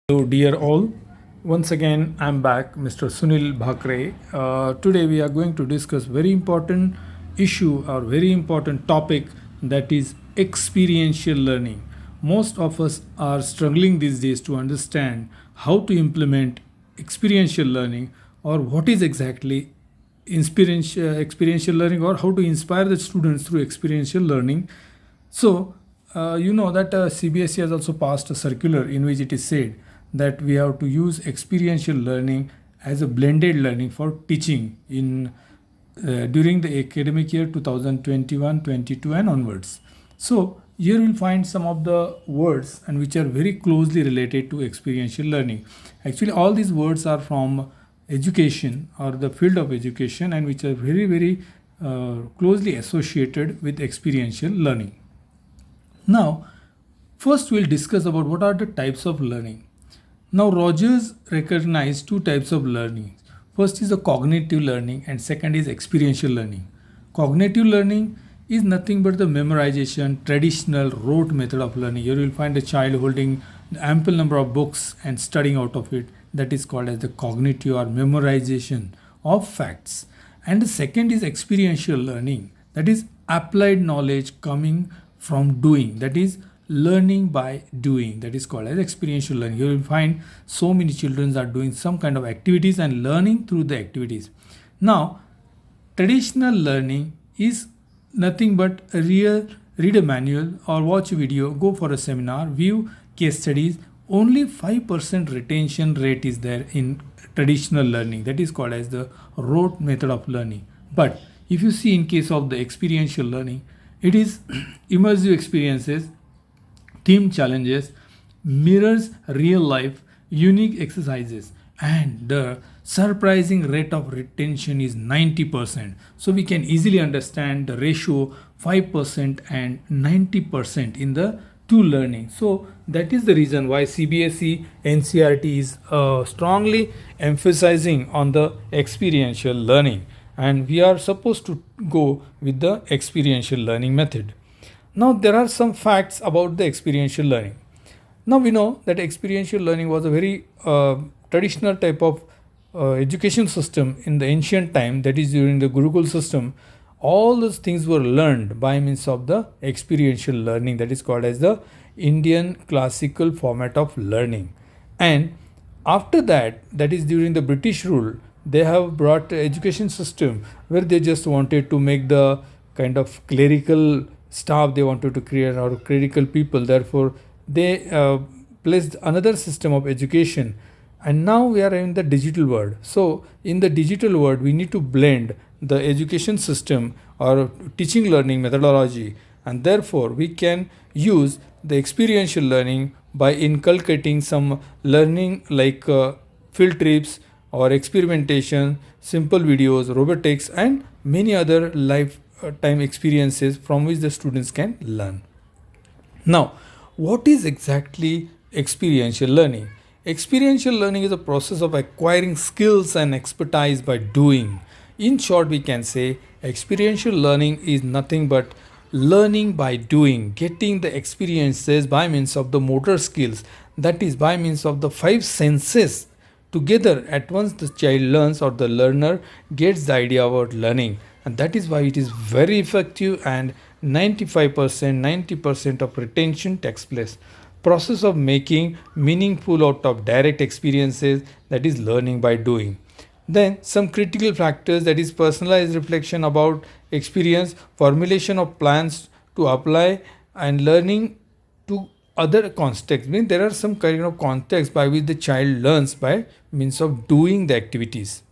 Hello, dear all. Once again, I'm back, Mr. Sunil Bhakre. Today, we are going to discuss very important issue or very important topic, that is experiential learning. Most of us are struggling these days to understand how to implement experiential learning, or what is exactly experiential learning, or how to inspire the students through experiential learning. So, you know that CBSE has also passed a circular in which it is said that we have to use experiential learning as a blended learning for teaching in during the academic year 2021-22 and onwards. So here you'll find some of the words and which are very closely related to experiential learning. Actually, all these words are from education or the field of education, and which are very closely associated with experiential learning. Now, first we'll discuss about what are the types of learning. Now, Rogers recognized two types of learning. First is the cognitive learning, and second is experiential learning. Cognitive learning is nothing but the memorization, traditional rote method of learning. Here you will find a child holding ample number of books and studying out of it. That is called as the cognitive or memorization of facts. And the second is experiential learning. That is applied knowledge coming from doing. That is learning by doing. That is called as experiential learning. You will find so many children are doing some kind of activities and learning through the activities. Now, traditional learning is nothing but read a manual or watch a video, go for a seminar, view case studies. Only 5% retention rate is there in traditional learning. That is called as the rote method of learning. But if you see in case of the experiential learning, it is immersive experiences, team challenges, mirrors real life, unique exercises, and the surprising rate of retention is 90%. So we can easily understand the ratio 5% and 90% in the two learning. So that is the reason why CBSE NCRT is strongly emphasizing on the experiential learning, and we are supposed to go with the experiential learning method. Now, there are some facts about the experiential learning. Now, we know that experiential learning was a very traditional type of education system in the ancient time, that is during the Gurukul system. All those things were learned by means of the experiential learning, that is called as the Indian classical format of learning. And after that, that is during the British rule, they have brought an education system where they just wanted to make the kind of clerical staff they wanted to create, or clerical people. Therefore, they placed another system of education. And now we are in the digital world. So in the digital world, we need to blend the education system or teaching learning methodology, and therefore we can use the experiential learning by inculcating some learning like field trips or experimentation, simple videos, robotics, and many other lifetime experiences from which the students can learn. Now, what is exactly experiential learning? Experiential learning is a process of acquiring skills and expertise by doing. In short, we can say experiential learning is nothing but learning by doing, getting the experiences by means of the motor skills, that is, by means of the five senses together. At once, the child learns, or the learner gets the idea about learning, and that is why it is very effective, and 95% 90% of retention takes place. Process of making meaningful out of direct experiences, that is learning by doing. Then some critical factors, that is personalized reflection about experience, formulation of plans to apply, and learning to other contexts. Means there are some kind of context by which the child learns by means of doing the activities.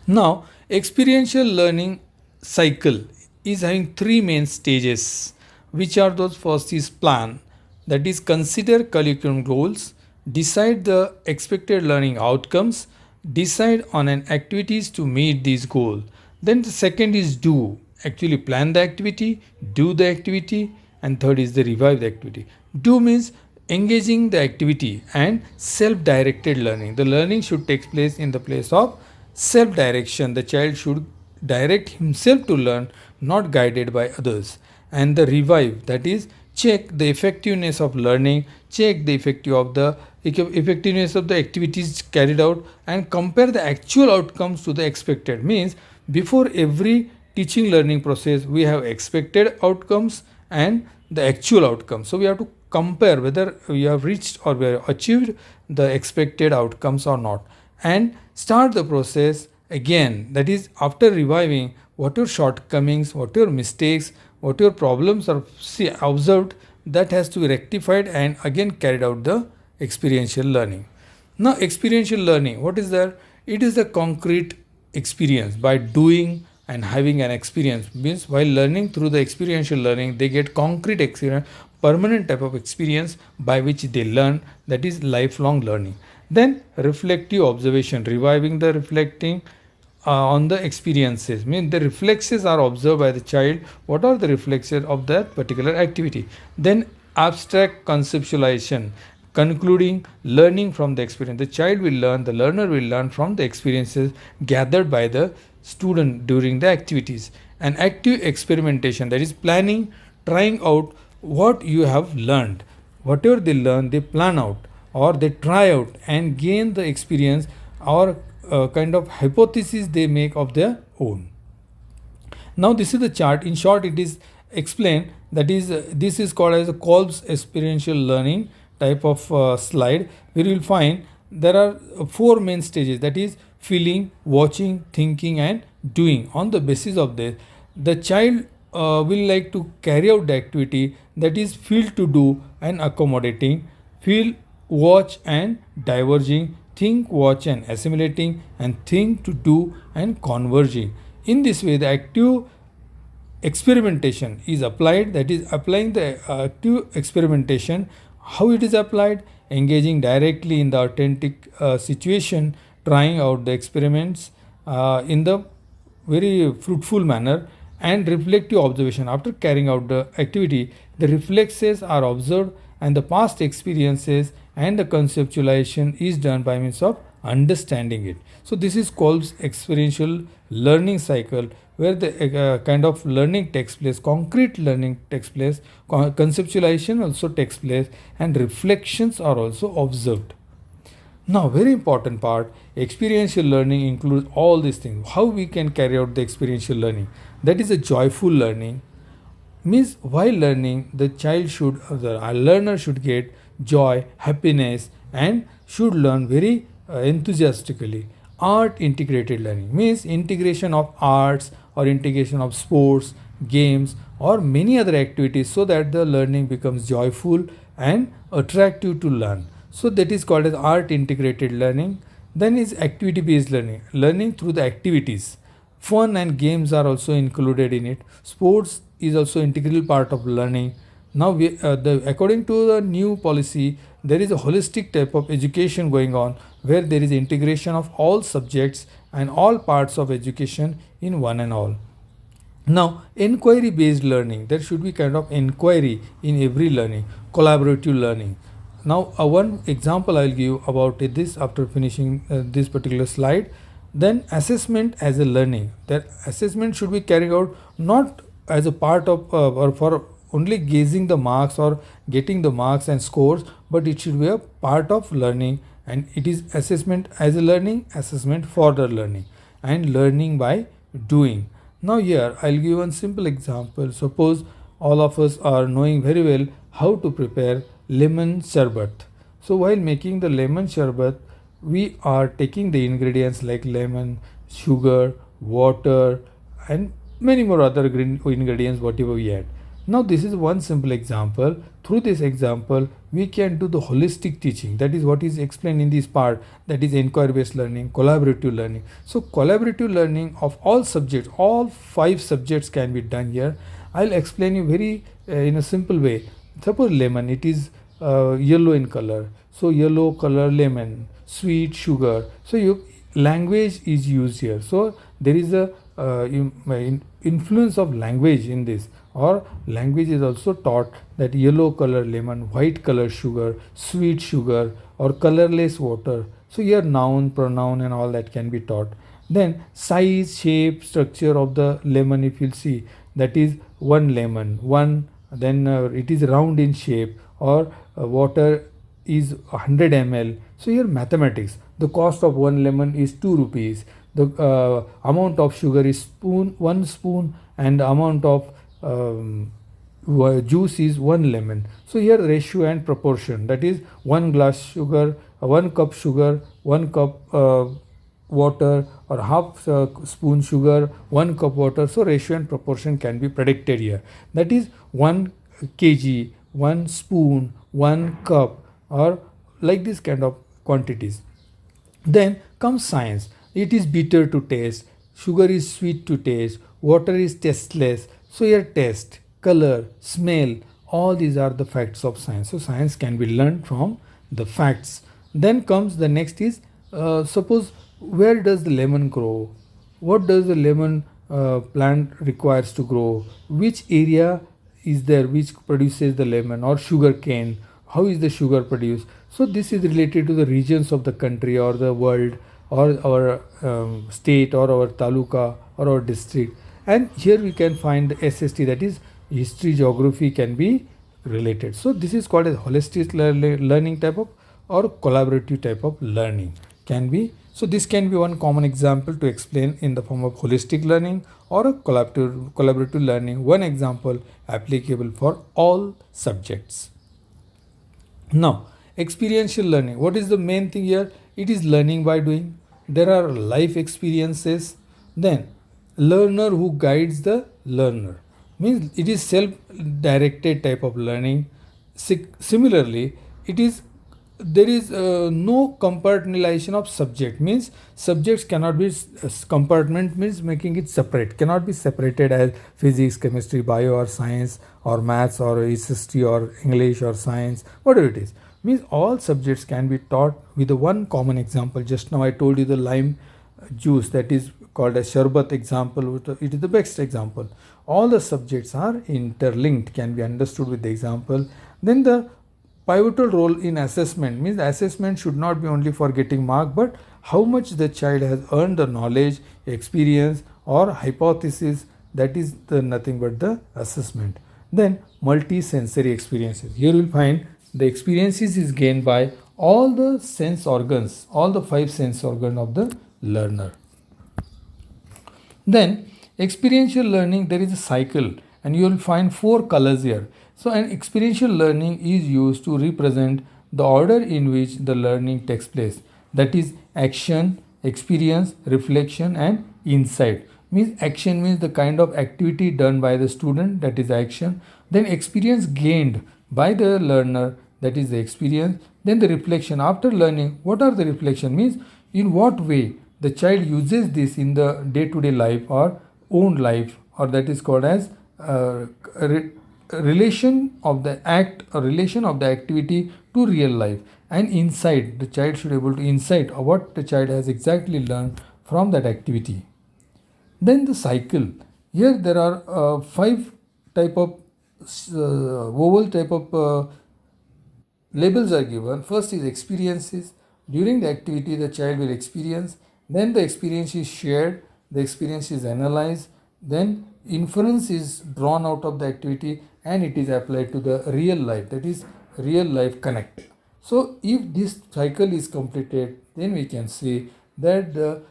Now, experiential learning cycle is having three main stages. Which are those? First is plan, that is consider curriculum goals, decide the expected learning outcomes, decide on an activities to meet these goals. Then the second is do, actually plan the activity, do the activity, and third is the revive the activity. Do means engaging the activity, and self-directed learning. The learning should take place in the place of self-direction. The child should direct himself to learn, not guided by others. And the revive, that is check the effectiveness of learning, check the effectiveness of the activities carried out, and compare the actual outcomes to the expected. Means before every teaching learning process we have expected outcomes and the actual outcomes. So we have to compare whether we have reached or we have achieved the expected outcomes or not, and start the process again. That is, after reviving what your shortcomings, what your mistakes, what your problems are observed, that has to be rectified and again carried out the experiential learning. Now experiential learning, what is that? It is the concrete experience by doing and having an experience. Means while learning through the experiential learning, they get concrete experience, permanent type of experience by which they learn. That is lifelong learning. Then reflective observation, reviving the reflecting on the experiences. Mean the reflexes are observed by the child. What are the reflexes of that particular activity? Then abstract conceptualization, concluding learning from the experience. The child will learn, the learner will learn from the experiences gathered by the student during the activities. And active experimentation, that is planning, trying out what you have learned. Whatever they learn, they plan out or they try out and gain the experience or kind of hypothesis they make of their own. Now this is the chart. In short, it is explained, that is this is called as a Kolb's experiential learning type of slide, where you will find there are four main stages, that is feeling, watching, thinking and doing. On the basis of this, the child will like to carry out the activity, that is feel to do and accommodating, feel, watch and diverging, think, watch and assimilating, and think to do and converging. In this way, the active experimentation is applied, that is applying the active experimentation. How it is applied? Engaging directly in the authentic situation, trying out the experiments in the very fruitful manner, and reflective observation. After carrying out the activity, the reflexes are observed and the past experiences and the conceptualization is done by means of understanding it. So this is called experiential learning cycle, where the kind of learning takes place, concrete learning takes place, conceptualization also takes place, and reflections are also observed. Now, very important part, experiential learning includes all these things. How we can carry out the experiential learning? That is a joyful learning. Means while learning, the child should, the learner should get joy, happiness, and should learn very enthusiastically. Art integrated learning means integration of arts or integration of sports, games, or many other activities, so that the learning becomes joyful and attractive to learn. So that is called as art integrated learning. Then is activity based learning, learning through the activities. Fun and games are also included in it. Sports is also integral part of learning. Now, according to the new policy, there is a holistic type of education going on, where there is integration of all subjects and all parts of education in one and all. Now, inquiry based learning, there should be kind of inquiry in every learning, collaborative learning. Now, one example I'll give about this after finishing this particular slide. Then assessment as a learning, that assessment should be carried out not as a part of or for only gauging the marks or getting the marks and scores, but it should be a part of learning, and it is assessment as a learning, assessment for the learning, and learning by doing. Now here I'll give one simple example. Suppose all of us are knowing very well how to prepare lemon sherbet. So while making the lemon sherbet, we are taking the ingredients like lemon, sugar, water, and many more other ingredients whatever we add. Now this is one simple example. Through this example, we can do the holistic teaching. That is what is explained in this part, that is inquiry based learning, collaborative learning. So collaborative learning of all subjects, all 5 subjects can be done here. I'll explain you very in a simple way. Suppose lemon, it is yellow in color. So yellow color lemon, sweet, sugar. So language is used here. So there is a influence of language in this, or language is also taught, that yellow color lemon, white color sugar, sweet sugar, or colorless water. So here noun, pronoun and all that can be taught. Then size, shape, structure of the lemon, if you'll see, that is one lemon, one then it is round in shape, or water is 100 ml. So here mathematics, the cost of one lemon is 2 rupees, the amount of sugar is 1 spoon, and the amount of juice is 1 lemon. So here ratio and proportion, that is 1 glass sugar, 1 cup sugar, 1 cup water, or half spoon sugar, 1 cup water. So ratio and proportion can be predicted here, that is 1 kg, 1 spoon, 1 cup, or like this kind of quantities. Then comes science. It is bitter to taste, sugar is sweet to taste, water is tasteless. So here taste, color, smell, all these are the facts of science. So science can be learned from the facts. Then comes the next is, suppose, where does the lemon grow? What does the lemon plant requires to grow? Which area is there which produces the lemon, or sugar cane? How is the sugar produced? So this is related to the regions of the country or the world, or our state, or our taluka, or our district. And here we can find the SST, that is history, geography can be related. So this is called a holistic learning type of, or collaborative type of learning can be. So this can be one common example to explain in the form of holistic learning or a collaborative learning. One example applicable for all subjects. Now, experiential learning. What is the main thing here? It is learning by doing. There are life experiences. Then, learner who guides the learner. Means it is self-directed type of learning. Similarly, it is, there is no compartmentalization of subject. Means subjects cannot be compartment, means making it separate, cannot be separated as physics, chemistry, bio, or science, or maths, or history, or English, or science, whatever it is. Means all subjects can be taught with the one common example. Just now I told you the lime juice, that is called as sharbat example. It is the best example. All the subjects are interlinked, can be understood with the example. Then the pivotal role in assessment, means assessment should not be only for getting mark, but how much the child has earned the knowledge, experience, or hypothesis. That is the nothing but the assessment. Then multi-sensory experiences. Here you will find the experiences is gained by all the sense organs, all the 5 sense organs of the learner. Then experiential learning, there is a cycle, and you will find 4 colors here. So an experiential learning is used to represent the order in which the learning takes place. That is action, experience, reflection, and insight. Means action means the kind of activity done by the student, that is action. Then experience gained by the learner, that is the experience. Then the reflection, after learning, what are the reflection? Means in what way the child uses this in the day-to-day life or own life, or that is called as relation of the act or relation of the activity to real life. And insight, the child should be able to insight what the child has exactly learned from that activity. Then the cycle, here there are 5 type of vowel type of labels are given. First is experiences. During the activity the child will experience, then the experience is shared, the experience is analyzed, then inference is drawn out of the activity, and it is applied to the real life, that is real life connect. So if this cycle is completed, then we can say that the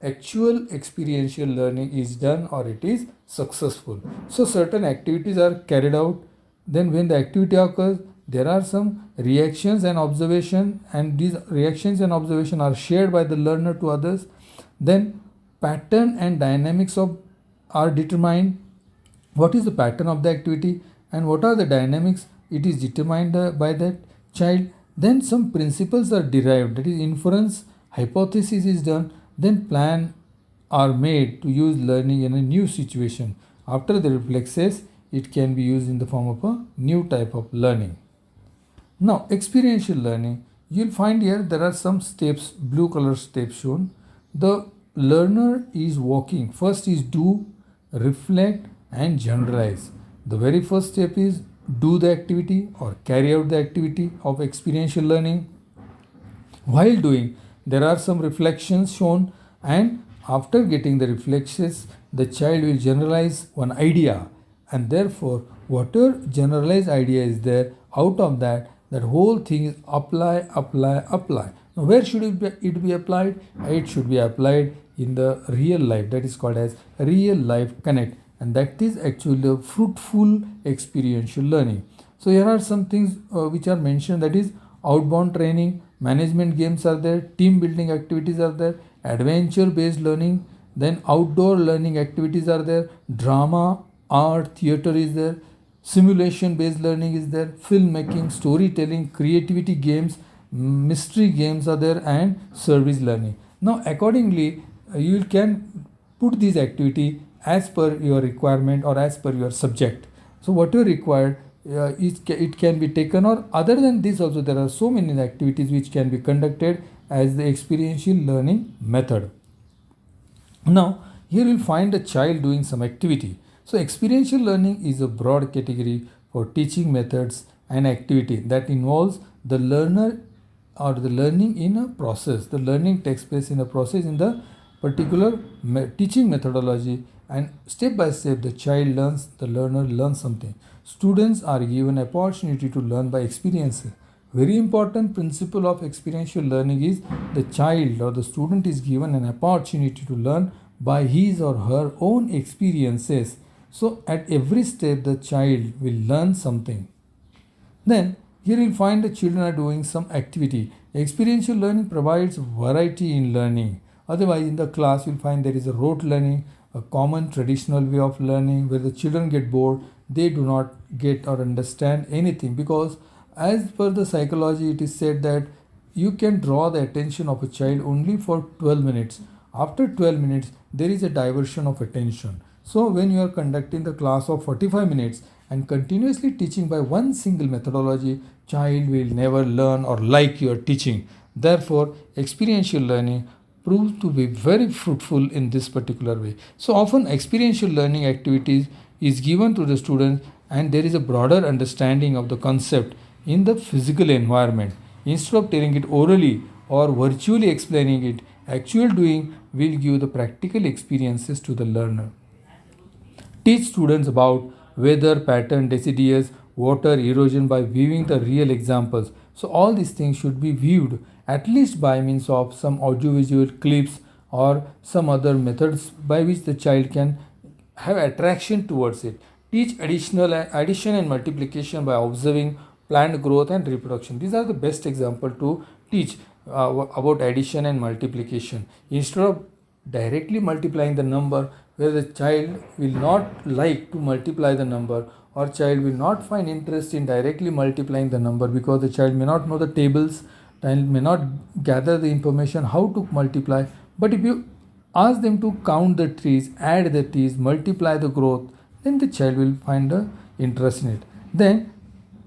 actual experiential learning is done, or it is successful. So certain activities are carried out, then when the activity occurs, there are some reactions and observation, and these reactions and observation are shared by the learner to others. Then pattern and dynamics of are determined. What is the pattern of the activity and what are the dynamics? It is determined by that child. Then some principles are derived, that is inference, hypothesis is done, then plan are made to use learning in a new situation. After the reflexes, it can be used in the form of a new type of learning. Now experiential learning, you'll find here there are some steps, blue color steps shown. The learner is walking. First is do, reflect, and generalize. The very first step is do the activity or carry out the activity of experiential learning. While doing, there are some reflections shown, and after getting the reflections, the child will generalize one idea, and therefore whatever generalized idea is there, out of that, that whole thing is apply, apply, apply. Now, where should it be applied? It should be applied in the real life. That is called as real life connect, and that is actually a fruitful experiential learning. So here are some things which are mentioned, that is outbound training, management games are there, team building activities are there, adventure based learning, then outdoor learning activities are there, drama, art, theater is there, simulation based learning is there, filmmaking, storytelling, creativity games, mystery games are there, and service learning. Now accordingly you can put these activity as per your requirement or as per your subject. So whatever required, it can be taken, or other than this also there are so many activities which can be conducted as the experiential learning method. Now here you'll find a child doing some activity. So experiential learning is a broad category for teaching methods and activity that involves the learner or the learning in a process. The learning takes place in a process in the particular teaching methodology, and step by step the child learns, the learner learns something. Students are given opportunity to learn by experiences. Very important principle of experiential learning is the child or the student is given an opportunity to learn by his or her own experiences. So at every step the child will learn something. Then here you'll find the children are doing some activity. Experiential learning provides variety in learning. Otherwise, in the class, you'll find there is a rote learning, a common traditional way of learning where the children get bored, they do not get or understand anything, because as per the psychology, it is said that you can draw the attention of a child only for 12 minutes. After 12 minutes, there is a diversion of attention. So, when you are conducting the class of 45 minutes and continuously teaching by one single methodology, child will never learn or like your teaching. Therefore, experiential learning proves to be very fruitful in this particular way. So often experiential learning activities is given to the students and there is a broader understanding of the concept in the physical environment. Instead of telling it orally or virtually explaining it, actual doing will give the practical experiences to the learner. Teach students about weather pattern, deciduous, water erosion by viewing the real examples. So all these things should be viewed at least by means of some audiovisual clips or some other methods by which the child can have attraction towards it. Teach addition and multiplication by observing plant growth and reproduction. These are the best example to teach about addition and multiplication. Instead of directly multiplying the number, where the child will not like to multiply the number, or child will not find interest in directly multiplying the number because the child may not know the tables, child may not gather the information how to multiply. But if you ask them to count the trees, add the trees, multiply the growth, then the child will find the interest in it. Then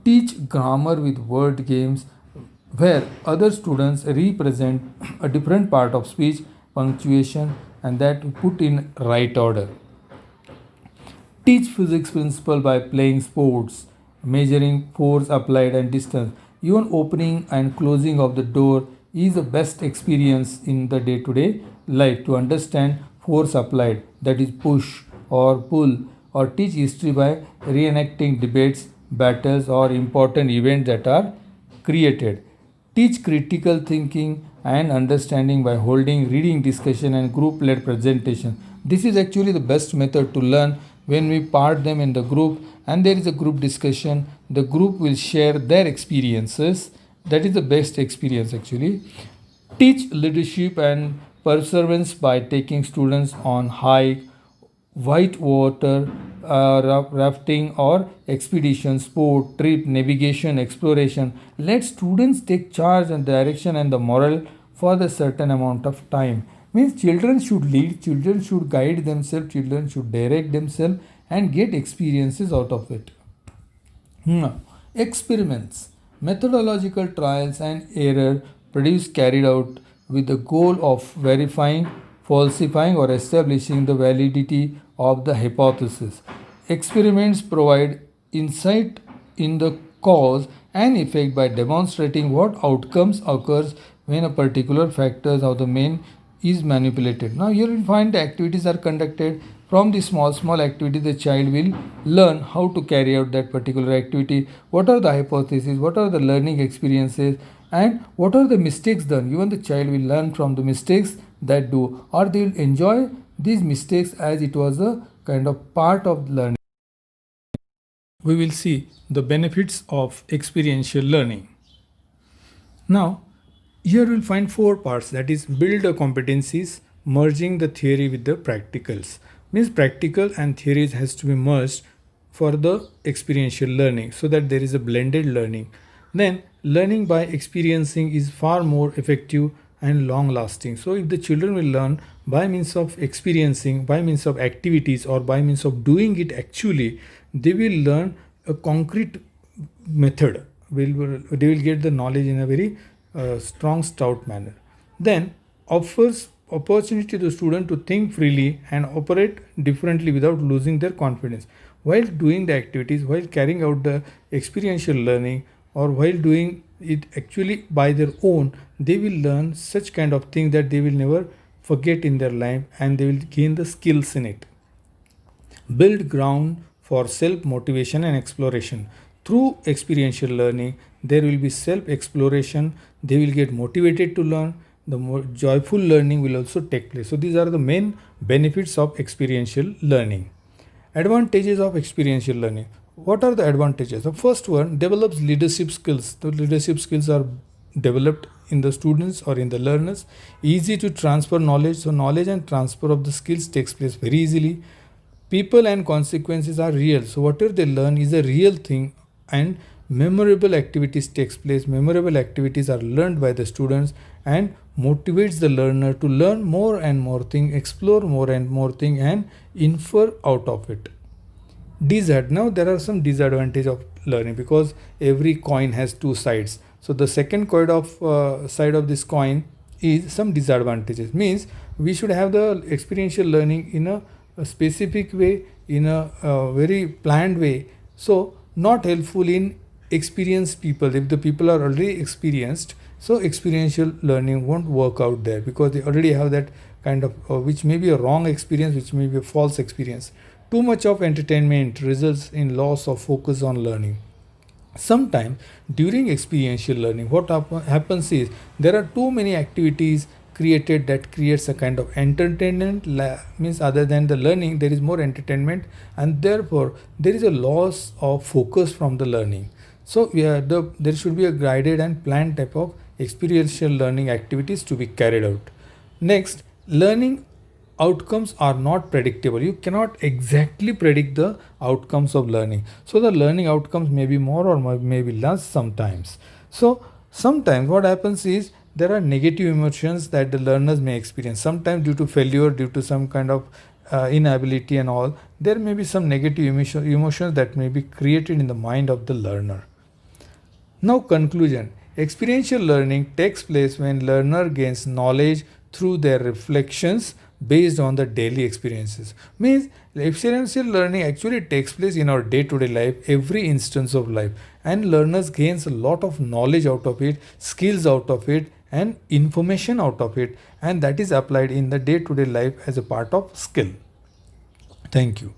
teach grammar with word games where other students represent a different part of speech, punctuation, and that put in right order. Teach physics principle by playing sports, measuring force applied and distance. Even opening and closing of the door is the best experience in the day-to-day life to understand force applied, that is push or pull, or teach history by reenacting debates, battles, or important events that are created. Teach critical thinking and understanding by holding reading discussion and group led presentation. This is actually the best method to learn. When we part them in the group and there is a group discussion, the group will share their experiences. That is the best experience actually. Teach leadership and perseverance by taking students on hike, white water, rafting or expedition, sport, trip, navigation, exploration. Let students take charge and direction and the moral for the certain amount of time. Means children should lead, children should guide themselves, children should direct themselves and get experiences out of it. Experiments, methodological trials and error produced carried out with the goal of verifying, falsifying, or establishing the validity of the hypothesis. Experiments provide insight in the cause and effect by demonstrating what outcomes occurs when a particular factors of the main is manipulated. Now here you find the activities are conducted From the small activity, the child will learn how to carry out that particular activity, what are the hypotheses, what are the learning experiences, and what are the mistakes done. Even the child will learn from the mistakes that do, or they will enjoy these mistakes as it was a kind of part of learning. We will see the benefits of experiential learning. Now, here we'll find four parts, that is build the competencies, merging the theory with the practicals. Means practical and theories has to be merged for the experiential learning so that there is a blended learning. Then learning by experiencing is far more effective and long lasting. So if the children will learn by means of experiencing, by means of activities, or by means of doing it actually, they will learn a concrete method. They will get the knowledge in a very strong, stout manner. Then offers opportunity to the student to think freely and operate differently without losing their confidence. While doing the activities, while carrying out the experiential learning, or while doing it actually by their own, they will learn such kind of thing that they will never forget in their life, and they will gain the skills in it. Build ground for self motivation and exploration. Through experiential learning, there will be self exploration, they will get motivated to learn, the more joyful learning will also take place. So, these are the main benefits of experiential learning. Advantages of experiential learning. What are the advantages? The first one, develops leadership skills. The leadership skills are developed in the students or in the learners. Easy to transfer knowledge. So, knowledge and transfer of the skills takes place very easily. People and consequences are real. So, whatever they learn is a real thing, and memorable activities takes place. Memorable activities are learned by the students and motivates the learner to learn more and more thing, explore more and more thing, and infer out of it. Now there are some disadvantages of learning, because every coin has two sides. So the second side of this coin is some disadvantages. Means we should have the experiential learning in a specific way, in a very planned way. So not helpful in experienced people. If the people are already experienced, so experiential learning won't work out there, because they already have that kind of which may be a wrong experience, which may be a false experience. Too much of entertainment results in loss of focus on learning. Sometimes during experiential learning, what happens is there are too many activities created that creates a kind of entertainment. Means other than the learning, there is more entertainment, and therefore there is a loss of focus from the learning. So there should be a guided and planned type of experiential learning activities to be carried out. Next, learning outcomes are not predictable. You cannot exactly predict the outcomes of learning. So the learning outcomes may be more or may be less sometimes. So sometimes what happens is there are negative emotions that the learners may experience. Sometimes due to failure, due to some kind of inability and all, there may be some negative emotions that may be created in the mind of the learner. Now conclusion. Experiential learning takes place when learner gains knowledge through their reflections based on the daily experiences. Means experiential learning actually takes place in our day-to-day life, every instance of life, and learners gains a lot of knowledge out of it, skills out of it, and information out of it, and that is applied in the day-to-day life as a part of skill. Thank you.